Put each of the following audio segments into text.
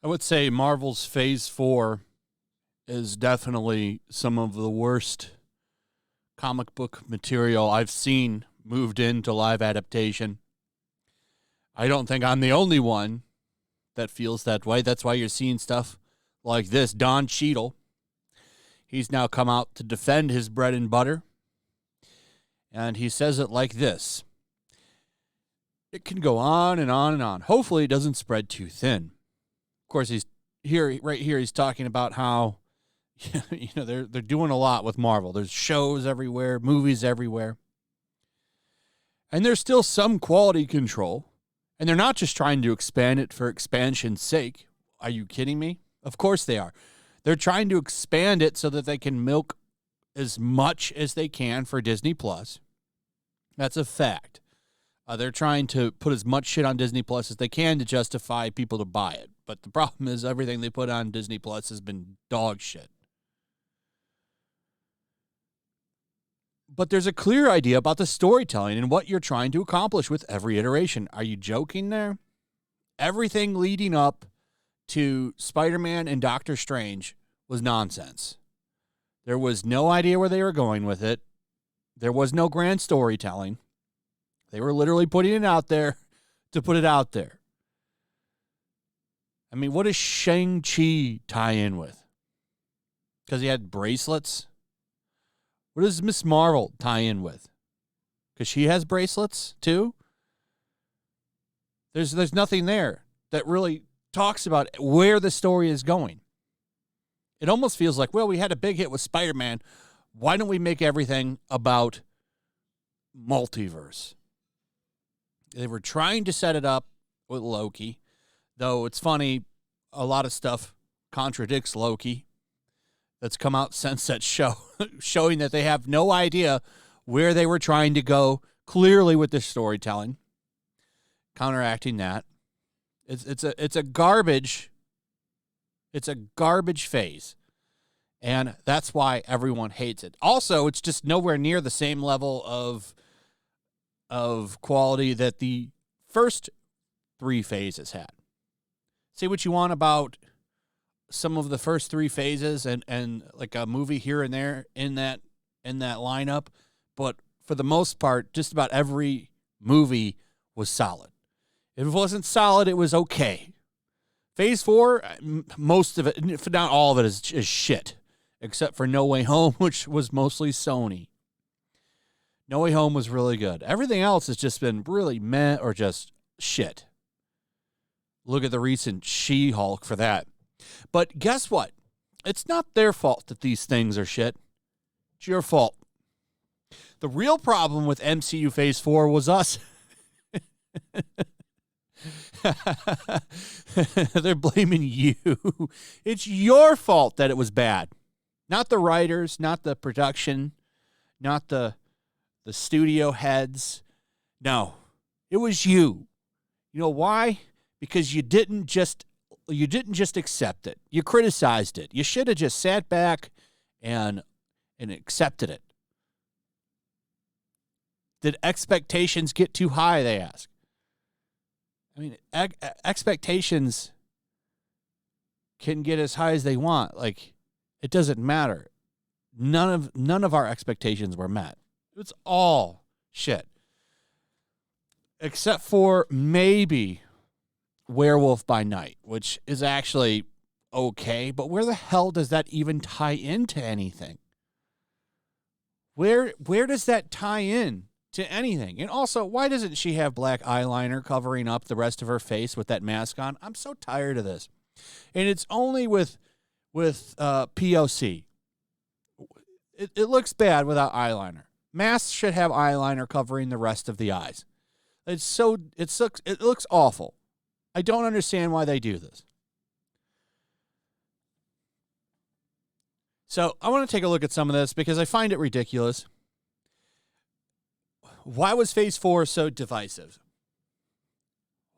I would say Marvel's Phase 4 is definitely some of the worst comic book material I've seen moved into live adaptation. I don't think I'm the only one that feels that way. That's why you're seeing stuff like this. Don Cheadle, he's now come out to defend his bread and butter, and he says it like this. It can go on and on and on. Hopefully it doesn't spread too thin. Of course, right here, he's talking about how they're doing a lot with Marvel. There's shows everywhere, movies everywhere. And there's still some quality control. And they're not just trying to expand it for expansion's sake. Are you kidding me? Of course they are. They're trying to expand it so that they can milk as much as they can for Disney Plus. That's a fact. They're trying to put as much shit on Disney Plus as they can to justify people to buy it. But the problem is everything they put on Disney Plus has been dog shit. But there's a clear idea about the storytelling and what you're trying to accomplish with every iteration. Are you joking there? Everything leading up to Spider-Man and Doctor Strange was nonsense. There was no idea where they were going with it. There was no grand storytelling. They were literally putting it out there to put it out there. I mean, what does Shang-Chi tie in with? Because he had bracelets? What does Miss Marvel tie in with? Because she has bracelets too? There's nothing there that really talks about where the story is going. It almost feels like, well, we had a big hit with Spider-Man. Why don't we make everything about multiverse? They were trying to set it up with Loki, though it's funny, a lot of stuff contradicts Loki that's come out since that show, showing that they have no idea where they were trying to go clearly with this storytelling, counteracting that. It's a garbage phase, and that's why everyone hates it. Also, it's just nowhere near the same level of quality that the first 3 phases had. Say what you want about some of the first 3 phases and like a movie here and there in that lineup, but for the most part, just about every movie was solid. If it wasn't solid, it was okay. Phase 4, most of it, if not all of it, is shit, except for No Way Home, which was mostly Sony. No Way Home was really good. Everything else has just been really meh or just shit. Look at the recent She-Hulk for that. But guess what? It's not their fault that these things are shit. It's your fault. The real problem with MCU Phase 4 was us. They're blaming you. It's your fault that it was bad. Not the writers, not the production, not the studio heads. No, it was you. You know why? Because you didn't just accept it. You criticized it. You should have just sat back and accepted it. Did expectations get too high, they ask. I mean, expectations can get as high as they want. Like, it doesn't matter. None of our expectations were met. It's all shit. Except for maybe Werewolf by Night, which is actually okay, but where the hell does that even tie into anything? Where does that tie in to anything? And also, why doesn't she have black eyeliner covering up the rest of her face with that mask on? I'm so tired of this. And it's only with POC. It looks bad without eyeliner. Masks should have eyeliner covering the rest of the eyes. It looks awful. I don't understand why they do this. So I want to take a look at some of this because I find it ridiculous. Why was Phase 4 so divisive?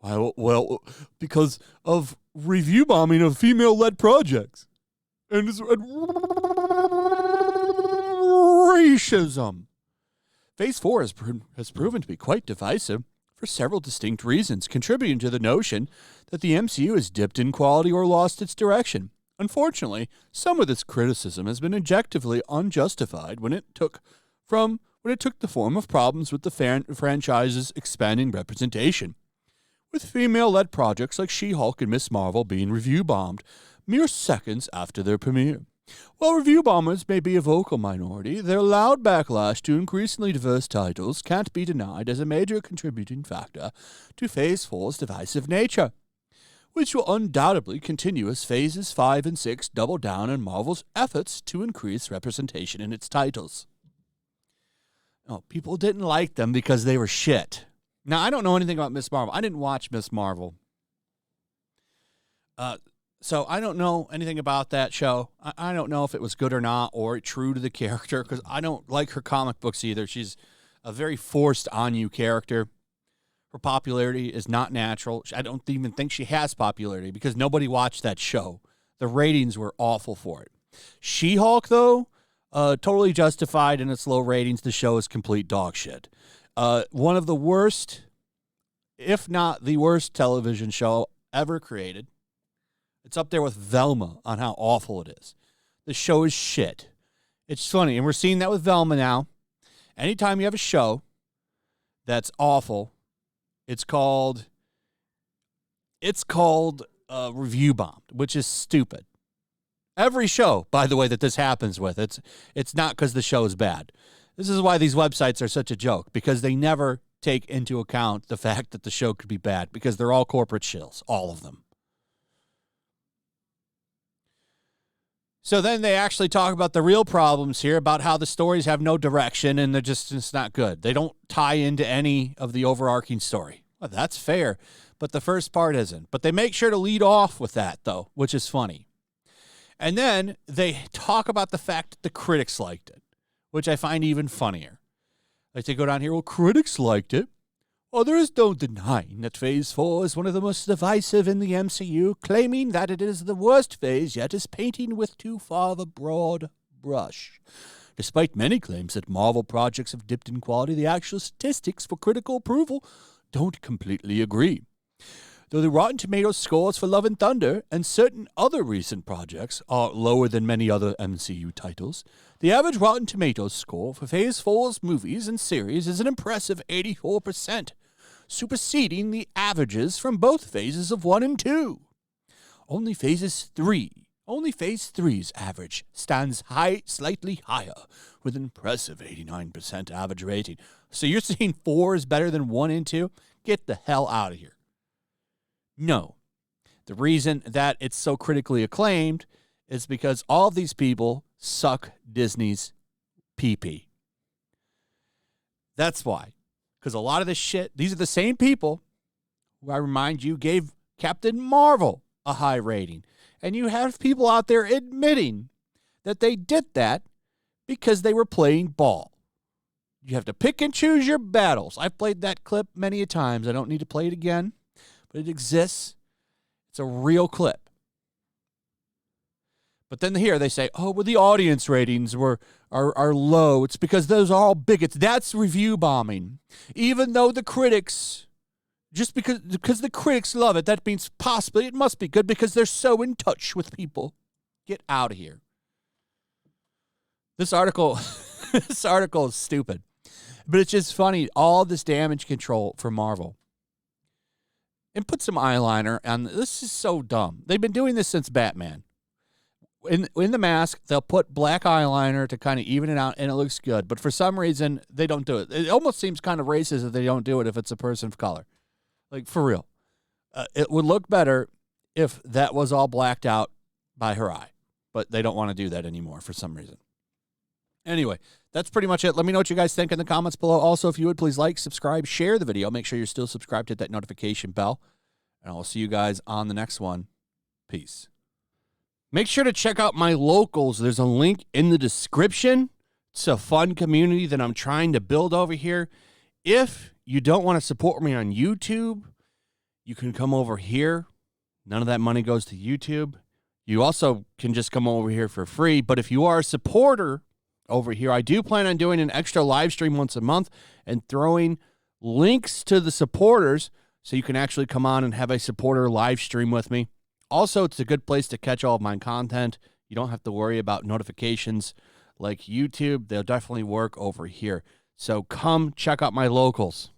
Well, because of review bombing of female-led projects. And racism. Phase 4 has proven to be quite divisive for several distinct reasons, contributing to the notion that the MCU has dipped in quality or lost its direction. Unfortunately, some of this criticism has been objectively unjustified when it took the form of problems with the franchise's expanding representation, with female-led projects like She-Hulk and Ms. Marvel being review-bombed mere seconds after their premiere. While review bombers may be a vocal minority, their loud backlash to increasingly diverse titles can't be denied as a major contributing factor to Phase 4's divisive nature, which will undoubtedly continue as Phases 5 and 6 double down on Marvel's efforts to increase representation in its titles. Oh, people didn't like them because they were shit. Now, I don't know anything about Ms. Marvel. I didn't watch Ms. Marvel. So I don't know anything about that show. I don't know if it was good or not, or true to the character, because I don't like her comic books either. She's a very forced on you character. Her popularity is not natural. I don't even think she has popularity because nobody watched that show. The ratings were awful for it. She-Hulk, though, totally justified in its low ratings. The show is complete dog shit. One of the worst, if not the worst television show ever created. It's up there with Velma on how awful it is. The show is shit. It's funny, and we're seeing that with Velma now. Anytime you have a show that's awful, it's called review bombed, which is stupid. Every show, by the way, that this happens with, it's not because the show is bad. This is why these websites are such a joke, because they never take into account the fact that the show could be bad, because they're all corporate shills, all of them. So then they actually talk about the real problems here, about how the stories have no direction and it's not good. They don't tie into any of the overarching story. Well, that's fair, but the first part isn't. But they make sure to lead off with that, though, which is funny. And then they talk about the fact that the critics liked it, which I find even funnier. Like they go down here, well, critics liked it. Well, there is no denying that Phase 4 is one of the most divisive in the MCU, claiming that it is the worst phase yet is painting with too far of a broad brush. Despite many claims that Marvel projects have dipped in quality, the actual statistics for critical approval don't completely agree. Though the Rotten Tomatoes scores for Love and Thunder and certain other recent projects are lower than many other MCU titles, the average Rotten Tomatoes score for Phase 4's movies and series is an impressive 84%, superseding the averages from both phases of 1 and 2. Only Phase 3's average stands slightly higher, with an impressive 89% average rating. So you're saying 4 is better than 1 and 2? Get the hell out of here. No. The reason that it's so critically acclaimed is because all of these people suck Disney's pee-pee. That's why. Because a lot of this shit, these are the same people who, I remind you, gave Captain Marvel a high rating. And you have people out there admitting that they did that because they were playing ball. You have to pick and choose your battles. I've played that clip many a times. I don't need to play it again. But it exists. It's a real clip. But then here they say, oh, well, the audience ratings are low. It's because those are all bigots. That's review bombing. Even though the critics, just because the critics love it, that means possibly it must be good because they're so in touch with people. Get out of here. This article is stupid. But it's just funny, all this damage control for Marvel. And put some eyeliner on. This is so dumb. They've been doing this since Batman. In the mask, they'll put black eyeliner to kind of even it out, and it looks good. But for some reason, they don't do it. It almost seems kind of racist if they don't do it if it's a person of color. Like, for real. It would look better if that was all blacked out by her eye. But they don't want to do that anymore for some reason. Anyway, that's pretty much it. Let me know what you guys think in the comments below. Also, if you would, please like, subscribe, share the video. Make sure you're still subscribed, hit that notification bell. And I'll see you guys on the next one. Peace. Make sure to check out my locals. There's a link in the description. It's a fun community that I'm trying to build over here. If you don't want to support me on YouTube, you can come over here. None of that money goes to YouTube. You also can just come over here for free. But if you are a supporter over here. I do plan on doing an extra live stream once a month and throwing links to the supporters so you can actually come on and have a supporter live stream with me. Also, it's a good place to catch all of my content. You don't have to worry about notifications like YouTube. They'll definitely work over here. So come check out my locals.